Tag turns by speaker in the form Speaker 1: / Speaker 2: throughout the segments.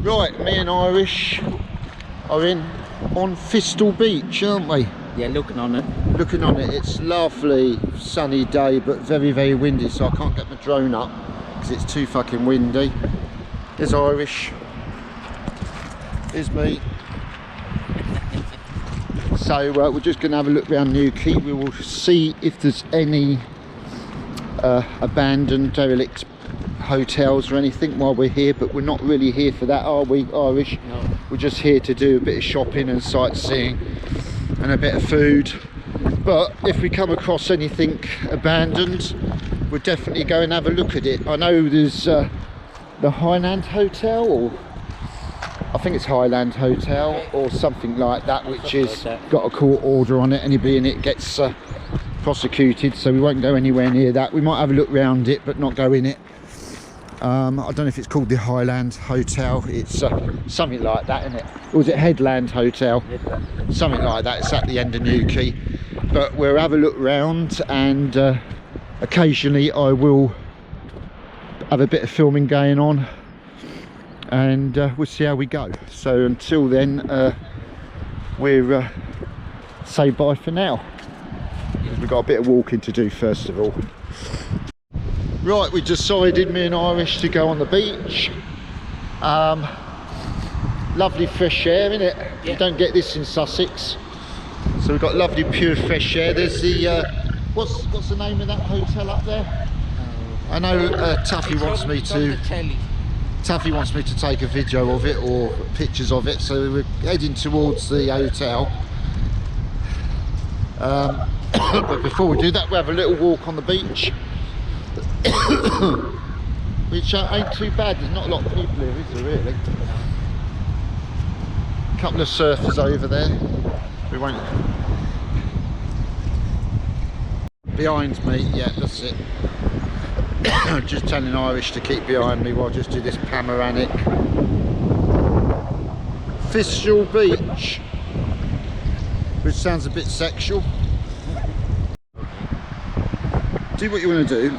Speaker 1: Right, me and Irish are on Fistal Beach, aren't we?
Speaker 2: Yeah, looking on it.
Speaker 1: Looking on it. It's lovely sunny day, but very, very windy, so I can't get my drone up because it's too fucking windy. There's Irish. Here's me. So we're just going to have a look around Newquay. We will see if there's any abandoned, derelict hotels or anything while we're here, but we're not really here for that, are we, Irish?
Speaker 2: No.
Speaker 1: We're just here to do a bit of shopping and sightseeing and a bit of food. But if we come across anything abandoned, we'll definitely go and have a look at it. I know there's the Headland Hotel, or I think it's Headland Hotel or something like that, which is got a court order on it. Anybody in it gets prosecuted, so we won't go anywhere near that. We might have a look round it but not go in it. I don't know if it's called the Headland Hotel. It's something like that, isn't it? Or was it Headland Hotel? Headland. Something like that. It's at the end of Newquay. But we'll have a look round, and occasionally I will have a bit of filming going on, and we'll see how we go. So until then, we'll say bye for now. We've got a bit of walking to do first of all. Right, we decided, me and Irish, to go on the beach. Lovely fresh air, innit? Yeah. You don't get this in Sussex. So we've got lovely pure fresh air. There's the what's the name of that hotel up there? I know Tuffy wants me to. Tuffy wants me to take a video of it or pictures of it. So we're heading towards the hotel. But before we do that, we'll have a little walk on the beach. Which ain't too bad. There's not a lot of people here, is there, really? A couple of surfers over there. We won't. Behind me, yeah, that's it. Just telling Irish to keep behind me while I just do this panoramic. Fistal Beach, which sounds a bit sexual. Do what you want to do.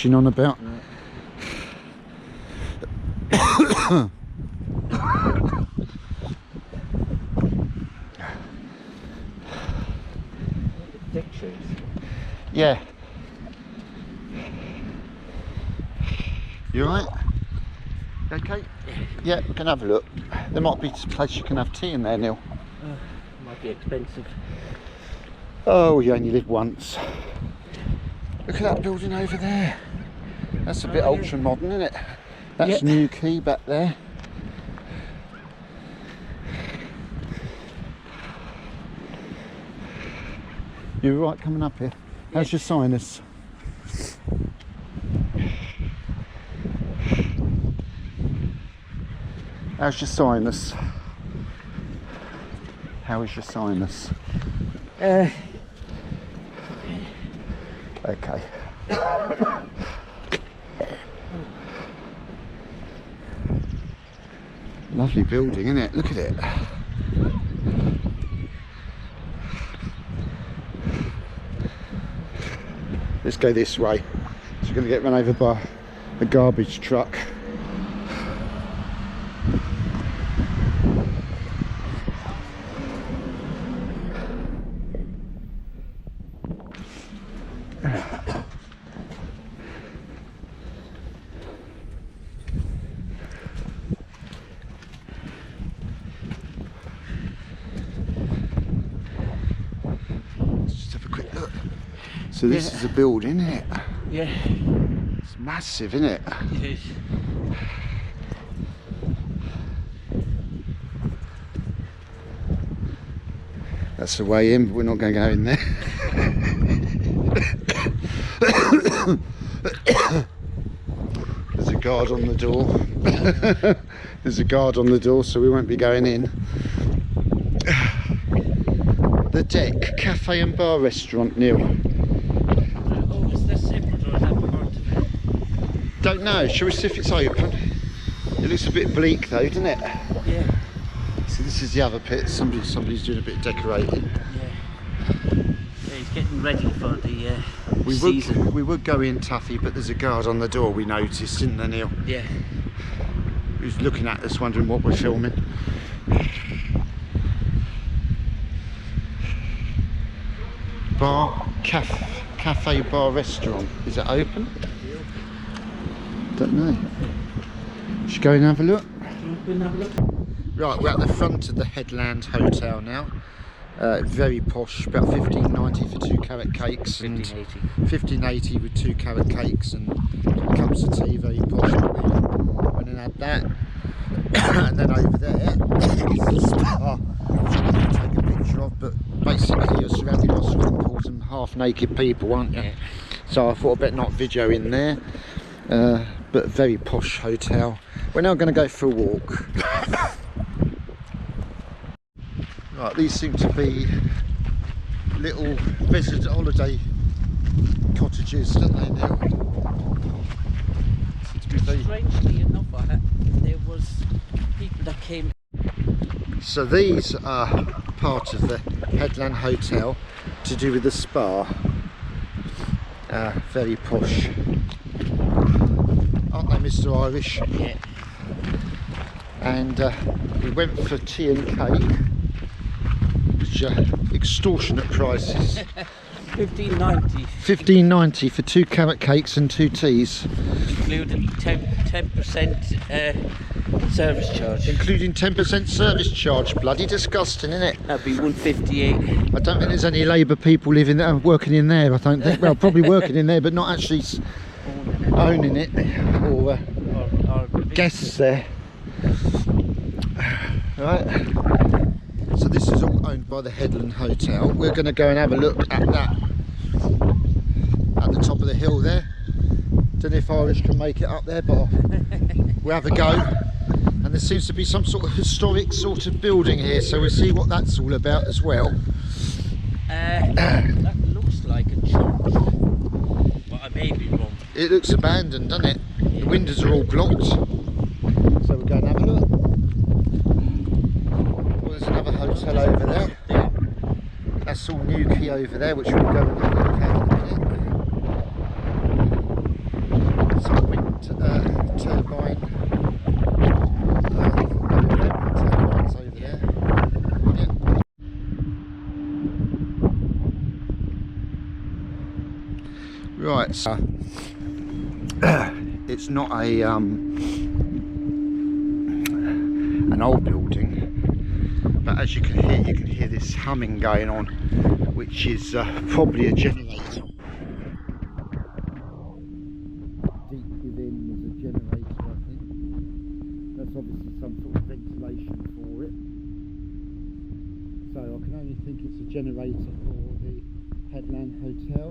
Speaker 1: On about
Speaker 2: Pictures.
Speaker 1: Yeah. You alright? Okay? Yeah, we can have a look. There might be a place you can have tea in there, Neil.
Speaker 2: Might be expensive.
Speaker 1: Oh, you only live once. Look at that building over there. That's a bit ultra modern, isn't it? That's Newquay back there. You're right coming up here. How's your sinus? How's your sinus? How is your sinus? Okay. Lovely building, isn't it? Look at it. Let's go this way. So we're going to get run over by a garbage truck. So this is a building, isn't it?
Speaker 2: Yeah.
Speaker 1: It's massive, isn't it?
Speaker 2: It is.
Speaker 1: That's the way in, but we're not going to go in there. There's a guard on the door. There's a guard on the door, so we won't be going in. The Deck Cafe and Bar Restaurant, Neil.
Speaker 2: Oh, is that separate or is that part of it?
Speaker 1: Don't know. Shall we see if it's open? It looks a bit bleak though, doesn't it?
Speaker 2: Yeah.
Speaker 1: So this is the other pit. Somebody's doing a bit of decorating.
Speaker 2: Yeah. Yeah, he's getting ready for the season.
Speaker 1: We would go in, Tuffy, but there's a guard on the door. We noticed, isn't there, Neil?
Speaker 2: Yeah.
Speaker 1: Who's looking at us, wondering what we're filming. Cafe bar restaurant. Is it open? Don't know. Should go and have a look. Right, we're at the front of the Headland Hotel now. Very posh, about $15.90 for 2 carrot cakes.
Speaker 2: $15.80.
Speaker 1: $15.80 with 2 carrot cakes and cups of tea, very posh. But we went and had that. And then over there is the spa, which I'm going to take a picture of, but basically you're surrounded by swimming pools and half naked people, aren't you? Yeah. So I thought I'd better not video in there. But a very posh hotel. We're now going to go for a walk. Right, these seem to be little resident holiday cottages, don't they, Neil? Seem to be very...
Speaker 2: Strangely enough, there was people that came.
Speaker 1: So these are part of the Headland Hotel to do with the spa. Very posh. Aren't they, Mr. Irish?
Speaker 2: Yeah.
Speaker 1: And we went for tea and cake, which are extortionate prices.
Speaker 2: $15.90.
Speaker 1: $15.90 for 2 carrot cakes and 2 teas.
Speaker 2: Including 10% service charge.
Speaker 1: Including 10% service charge. Bloody disgusting, isn't it?
Speaker 2: That'd be $158.
Speaker 1: I don't think there's any Labour people living there, working in there. I don't think. Well, probably working in there, but not actually owning it or guests there. Right. So this is all owned by the Headland Hotel. We're going to go and have a look at that at the top of the hill there. Don't know if Irish can make it up there, but we'll have a go. And there seems to be some sort of historic sort of building here, so we'll see what that's all about as well.
Speaker 2: That looks like a church, but I may be wrong.
Speaker 1: It looks abandoned, doesn't it? The windows are all blocked. So we'll go and have a look. Well, there's another hotel over there. That's all Newquay over there, which we'll go and have a look at in a minute. Some wind turbine. Turbines over there. Yeah. Right, so it's not a an old building, but as you can hear this humming going on, which is probably a generator. Deep within is a generator, I think. That's obviously some sort of ventilation for it. So I can only think it's a generator for the Headland Hotel,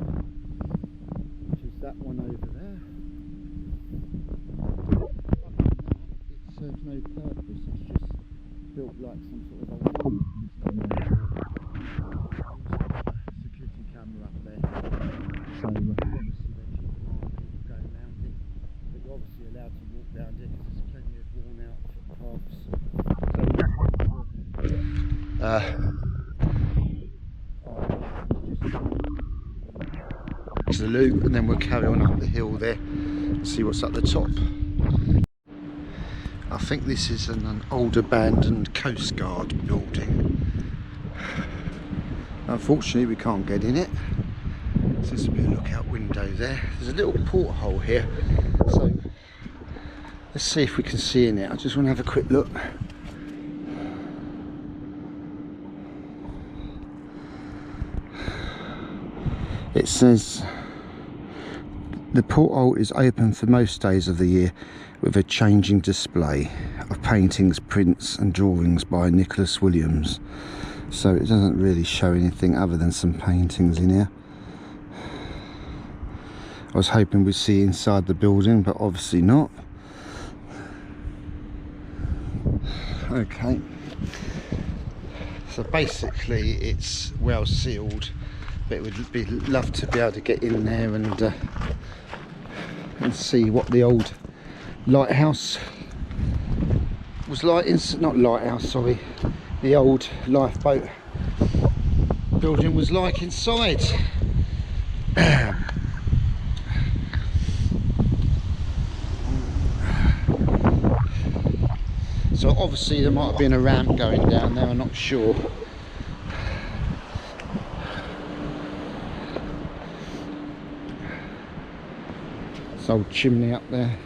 Speaker 1: which is that one over there. It serves no purpose, it's just built like some sort of old security camera up there. So obviously there people aren't people going around it, but you're obviously allowed to walk around it because there's plenty of worn out footpaths. To the loop, and then we'll carry on up the hill there and see what's at the top. I think this is an old abandoned Coast Guard building. Unfortunately we can't get in it. So there's a bit of lookout window there. There's a little porthole here, so let's see if we can see in it. I just want to have a quick look. It says the porthole is open for most days of the year with a changing display of paintings, prints and drawings by Nicholas Williams. so it doesn't really show anything other than some paintings in here. I was hoping we'd see inside the building, but obviously not. Okay, so basically it's well sealed, but it would be love to be able to get in there and see what the old lighthouse was like. Not lighthouse, sorry, the old lifeboat building was like inside. So obviously there might have been a ramp going down there, I'm not sure. This old chimney up there.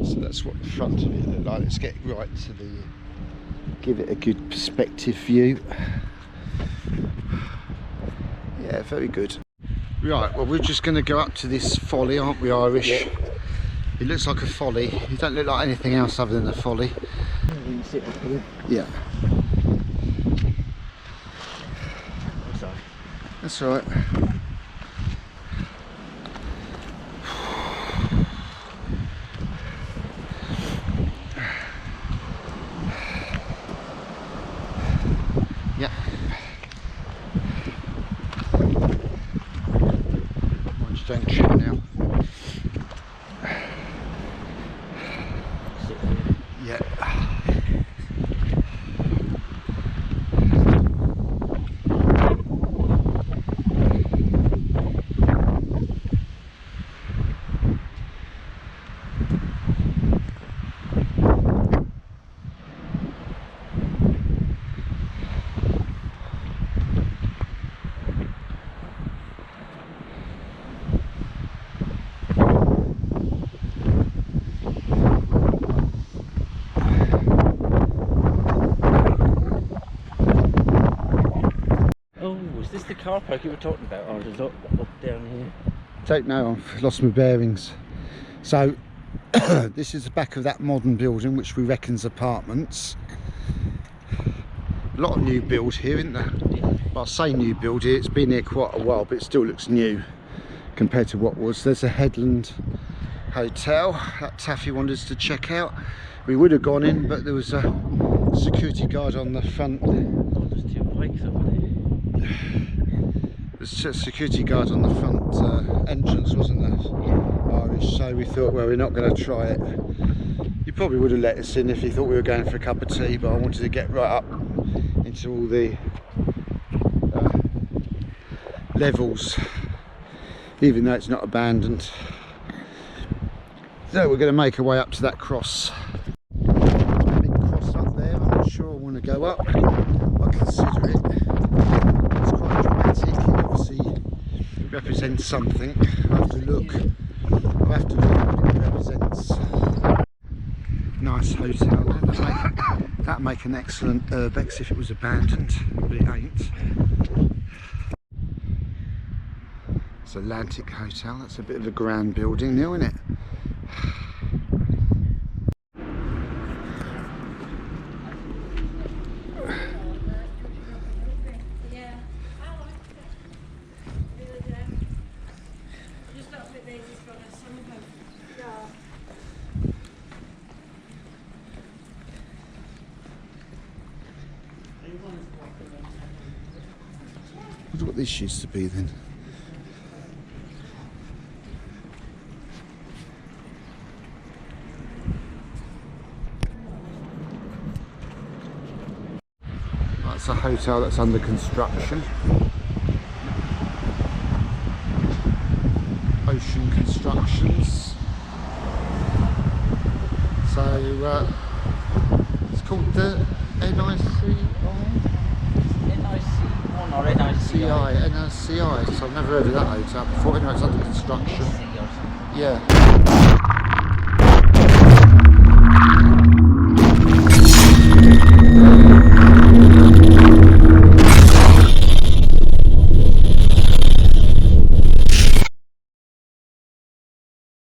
Speaker 1: So that's what the front of it looked like. Let's get right to the, give it a good perspective view. Yeah, very good. Right, well we're just going to go up to this folly, aren't we, Irish? Yeah. It looks like a folly. You don't look like anything else other than a folly. Yeah. That's all right. Yeah. Mind you don't trip now. Yeah.
Speaker 2: Is this the car park you were talking about, or is it up down here?
Speaker 1: Don't know, I've lost my bearings. So this is the back of that modern building, which we reckon's apartments. A lot of new build here, isn't there? Yeah. Well, I say new build here, it's been here quite a while, but it still looks new compared to what was. There's a Headland Hotel that Taffy wanted us to check out. We would have gone in, but there was a security guard on the front.
Speaker 2: Oh, there's two bikes over there.
Speaker 1: There's a security guard on the front entrance, wasn't there? Irish, so we thought, well, we're not going to try it. You probably would have let us in if you thought we were going for a cup of tea, but I wanted to get right up into all the levels, even though it's not abandoned. So we're going to make our way up to that cross. A big cross up there, I'm not sure I want to go up. I consider it. It's quite dramatic, it obviously represents something. I have to look at what it represents. Nice hotel there. That'd make an excellent urbex if it was abandoned, but it ain't. It's Atlantic Hotel, that's a bit of a grand building now, isn't it? I wonder what this used to be then. That's a hotel that's under construction. Ocean Constructions. So it's called the NICI?
Speaker 2: NIC1 or NICI?
Speaker 1: NICI. So I've never heard of that hotel before. Anyway, it's under construction. Yeah.